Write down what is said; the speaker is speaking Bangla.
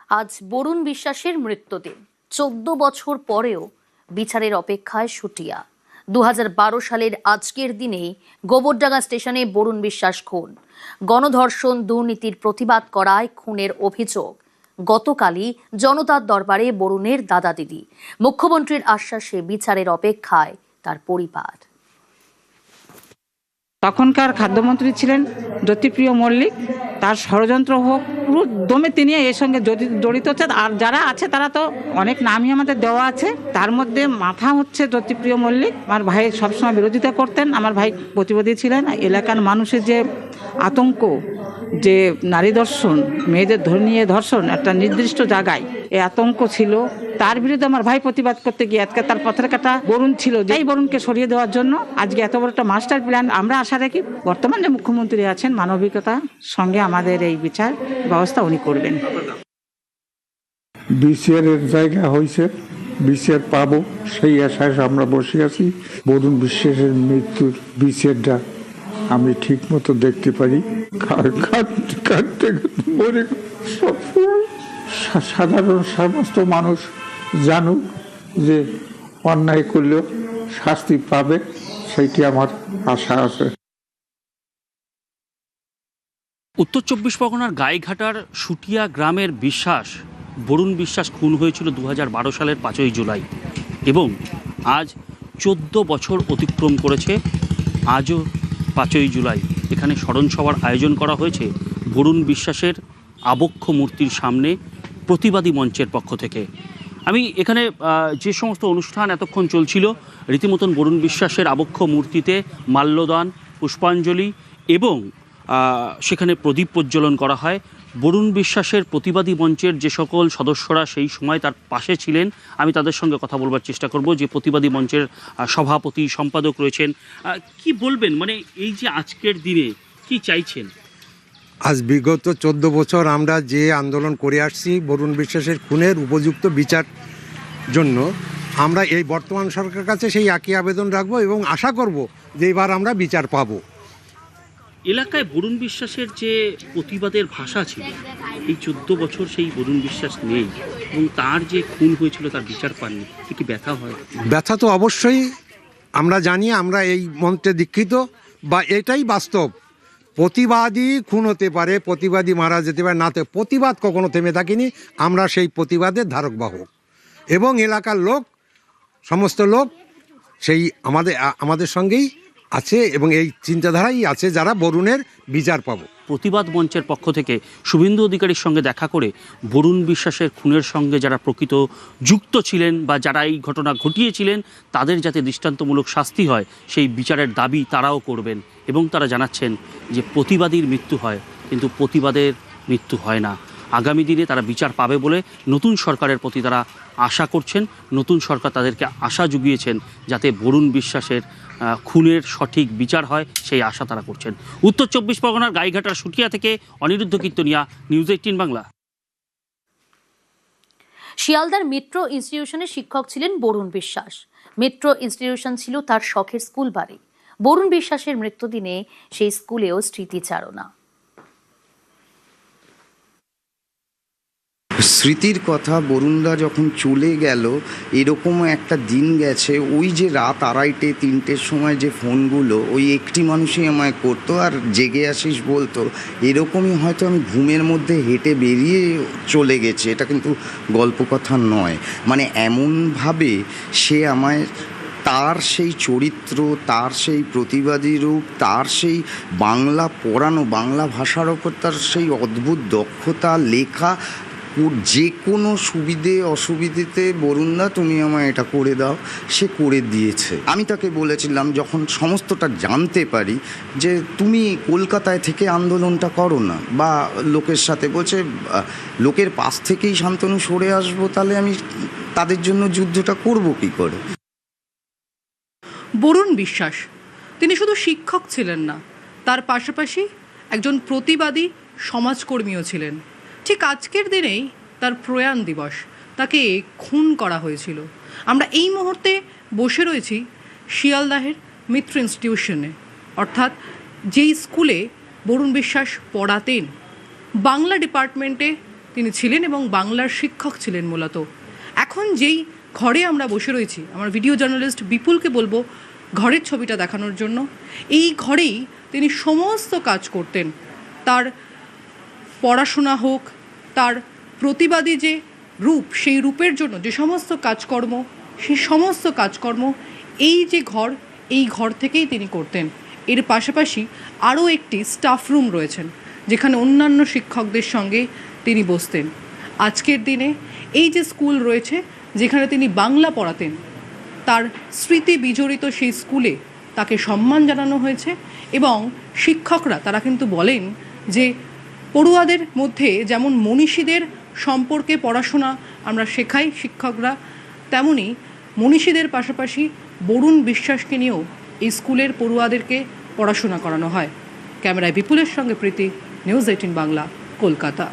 আজ বরুণ বিশ্বাসের মৃত্যুদিন। 14 বছর পরেও বিচারের অপেক্ষায় শুটিয়া। 2012 সালের আজকের দিনেই গোবরডাঙ্গা স্টেশনে বরুণ বিশ্বাস খুন। গণধর্ষণ দুর্নীতির প্রতিবাদ করায় খুনের অভিযোগ। গতকালই জনতার দরবারে বরুণের দাদা দিদি। মুখ্যমন্ত্রীর আশ্বাসে বিচারের অপেক্ষায় তার পরিবার। তখনকার খাদ্যমন্ত্রী ছিলেন জ্যোতিপ্রিয় মল্লিক। তার ষড়যন্ত্র হোক, পুরো দমে তিনি এর সঙ্গে জড়িত হচ্ছে। আর যারা আছে তারা তো অনেক নামই আমাদের দেওয়া আছে, তার মধ্যে মাথা হচ্ছে জ্যোতিপ্রিয় মল্লিক। আমার ভাই সবসময় বিরোধিতা করতেন, আমার ভাই প্রতিবাদী ছিলেন। এলাকার মানুষের যে আতঙ্ক, যে নারী ধর্ষণ, মেয়েদের নিয়ে ধর্ষণ একটা নির্দিষ্ট জায়গায় এই আতঙ্ক ছিল, তার বিরুদ্ধে আমার ভাই প্রতিবাদ করতে গিয়ে আজকে তার পথের কাটা বরুণ ছিল, যেই বরুণকে সরিয়ে দেওয়ার জন্য আজকে এত বড় একটা মাস্টার প্ল্যান। আমরা আশা রাখি বর্তমান যে মুখ্যমন্ত্রী আছেন মানবিকতার সঙ্গে আমাদের এই বিচার ব্যবস্থা উনি করবেন। বিচার এর জায়গা হয়েছে, বিচার পাবো সেই আশায় আমরা বসে আছি। বরুণ বিশ্বাসের মৃত্যুর বিচারটা আমি ঠিক মতো দেখতে পারি। সাধারণ সমস্ত মানুষ জানুক যে অন্যায় করলেও শাস্তি পাবে, সেইটি আমার আশা আছে। উত্তর 24 পরগনার গাইঘাটার শুটিয়া গ্রামের বিশ্বাস বরুণ বিশ্বাস খুন হয়েছিল 2012 সালের 5ই জুলাই এবং আজ 14 বছর অতিক্রম করেছে। আজও 5ই জুলাই এখানে স্মরণ সভার আয়োজন করা হয়েছে বরুণ বিশ্বাসের আবক্ষ মূর্তির সামনে প্রতিবাদী মঞ্চের পক্ষ থেকে। আমি এখানে যে সমস্ত অনুষ্ঠান এতক্ষণ চলছিল, রীতিমতন বরুণ বিশ্বাসের আবক্ষ মূর্তিতে মাল্যদান, পুষ্পাঞ্জলি এবং সেখানে প্রদীপ প্রজ্বলন করা হয়। বরুণ বিশ্বাসের প্রতিবাদী মঞ্চের যে সকল সদস্যরা সেই সময় তার পাশে ছিলেন, আমি তাদের সঙ্গে কথা বলবার চেষ্টা করব। যে প্রতিবাদী মঞ্চের সভাপতি, সম্পাদক রয়েছেন, কি বলবেন, মানে এই যে আজকের দিনে কি চাইছেন? আজ বিগত 14 বছর আমরা যে আন্দোলন করে আসছি বরুণ বিশ্বাসের খুনের উপযুক্ত বিচার জন্য, আমরা এই বর্তমান সরকারের কাছে সেই একই আবেদন রাখবো এবং আশা করব যে এবার আমরা বিচার পাবো। এলাকায় বরুণ বিশ্বাসের যে প্রতিবাদের ভাষা ছিল, এই 14 বছর সেই বরুণ বিশ্বাস নেই এবং তার যে খুন হয়েছিল তার বিচার পাননি, কি ব্যথা হয়? ব্যথা তো অবশ্যই আমরা জানি, আমরা এই মন্ত্রে দীক্ষিত, বা এটাই বাস্তব। প্রতিবাদী খুন হতে পারে, প্রতিবাদী মারা যেতে পারে, না, প্রতিবাদ কখনো থেমে থাকেনি। আমরা সেই প্রতিবাদের ধারক বাহক এবং এলাকার লোক, সমস্ত লোক সেই আমাদের সঙ্গেই আছে এবং এই চিন্তাধারাই আছে যারা বরুণের বিচার পাবো। প্রতিবাদ মঞ্চের পক্ষ থেকে শুভেন্দু অধিকারীর সঙ্গে দেখা করে বরুণ বিশ্বাসের খুনের সঙ্গে যারা প্রকৃত যুক্ত ছিলেন বা যারা এই ঘটনা ঘটিয়েছিলেন তাদের যাতে দৃষ্টান্তমূলক শাস্তি হয় সেই বিচারের দাবি তারাও করবেন এবং তারা জানাচ্ছেন যে প্রতিবাদীর মৃত্যু হয় কিন্তু প্রতিবাদের মৃত্যু হয় না। আগামী দিনে তারা বিচার পাবে বলে নতুন সরকারের প্রতি তারা আশা করছেন। নতুন সরকার তাদেরকে আশা জুগিয়েছেন যাতে বরুণ বিশ্বাসের খুনের সঠিক বিচার হয়, সেই আশা তারা করছেন। উত্তর 24 পরগনার গাইঘাটার শুটিয়া থেকে অনিরুদ্ধ কীর্তনিয়া, নিউজ 18 বাংলা। শিয়ালদার মেট্রো ইনস্টিটিউশনে শিক্ষক ছিলেন বরুণ বিশ্বাস। মেট্রো ইনস্টিটিউশন ছিল তার শখের স্কুল বাড়ি। বরুণ বিশ্বাসের মৃত্যুদিনে সেই স্কুলেও স্মৃতিচারণা। স্মৃতির কথা, বরুণদা যখন চলে গেল এরকম একটা দিন গেছে। ওই যে রাত 2:30-3টের সময় যে ফোনগুলো ওই একটি মানুষই আমায় করতো আর জেগে আসিস বলতো, এরকমই হয়তো আমি ঘুমের মধ্যে হেঁটে বেরিয়ে চলে গেছে। এটা কিন্তু গল্প কথা নয়, মানে এমনভাবে সে আমায় তার সেই চরিত্র, তার সেই প্রতিবাদী রূপ, তার সেই বাংলা পড়ানো, বাংলা ভাষার ওপর তার সেই অদ্ভুত দক্ষতা, লেখা, যে কোনো সুবিধে অসুবিধেতে বরুণদা তুমি আমায় এটা করে দাও, সে করে দিয়েছে। আমি তাকে বলেছিলাম যখন সমস্তটা জানতে পারি যে তুমি কলকাতায় থেকে আন্দোলনটা করো না, বা লোকের সাথে বলছে লোকের পাশ থেকেই শান্তনু সরে আসবো, তাহলে আমি তাদের জন্য যুদ্ধটা করব কি করে। বরুণ বিশ্বাস তিনি শুধু শিক্ষক ছিলেন না, তার পাশাপাশি একজন প্রতিবাদী সমাজকর্মীও ছিলেন। ঠিক আজকের দিনেই তার প্রয়াণ দিবস, তাকে খুন করা হয়েছিল। আমরা এই মুহূর্তে বসে রয়েছি শিয়ালদাহের মিত্র ইনস্টিটিউশনে, অর্থাৎ যেই স্কুলে বরুণ বিশ্বাস পড়াতেন। বাংলা ডিপার্টমেন্টে তিনি ছিলেন এবং বাংলার শিক্ষক ছিলেন মূলত। এখন যেই ঘরে আমরা বসে রয়েছি, আমার ভিডিও জার্নালিস্ট বিপুলকে বলবো ঘরের ছবিটা দেখানোর জন্য। এই ঘরেই তিনি সমস্ত কাজ করতেন, তার পড়াশোনা হোক, তার প্রতিবাদী যে রূপ, সেই রূপের জন্য যে সমস্ত কাজকর্ম, সেই সমস্ত কাজকর্ম এই যে ঘর, এই ঘর থেকেই তিনি করতেন। এর পাশাপাশি আরও একটি স্টাফ রুম রয়েছেন, যেখানে অন্যান্য শিক্ষকদের সঙ্গে তিনি বসতেন। আজকের দিনে এই যে স্কুল রয়েছে, যেখানে তিনি বাংলা পড়াতেন, তার স্মৃতি বিজড়িত সেই স্কুলে তাকে সম্মান জানানো হয়েছে। এবং শিক্ষকরা তারা কিন্তু বলেন যে পড়ুয়াদের মধ্যে যেমন মনীষীদের সম্পর্কে পড়াশোনা আমরা শেখাই শিক্ষকরা, তেমনি মনীষীদের পাশাপাশি বরুণ বিশ্বাসকে নিয়েও এই স্কুলের পড়ুয়াদেরকে পড়াশোনা করানো হয়। ক্যামেরায় বিপুলের সঙ্গে প্রীতি, নিউজ 18 বাংলা, কলকাতা।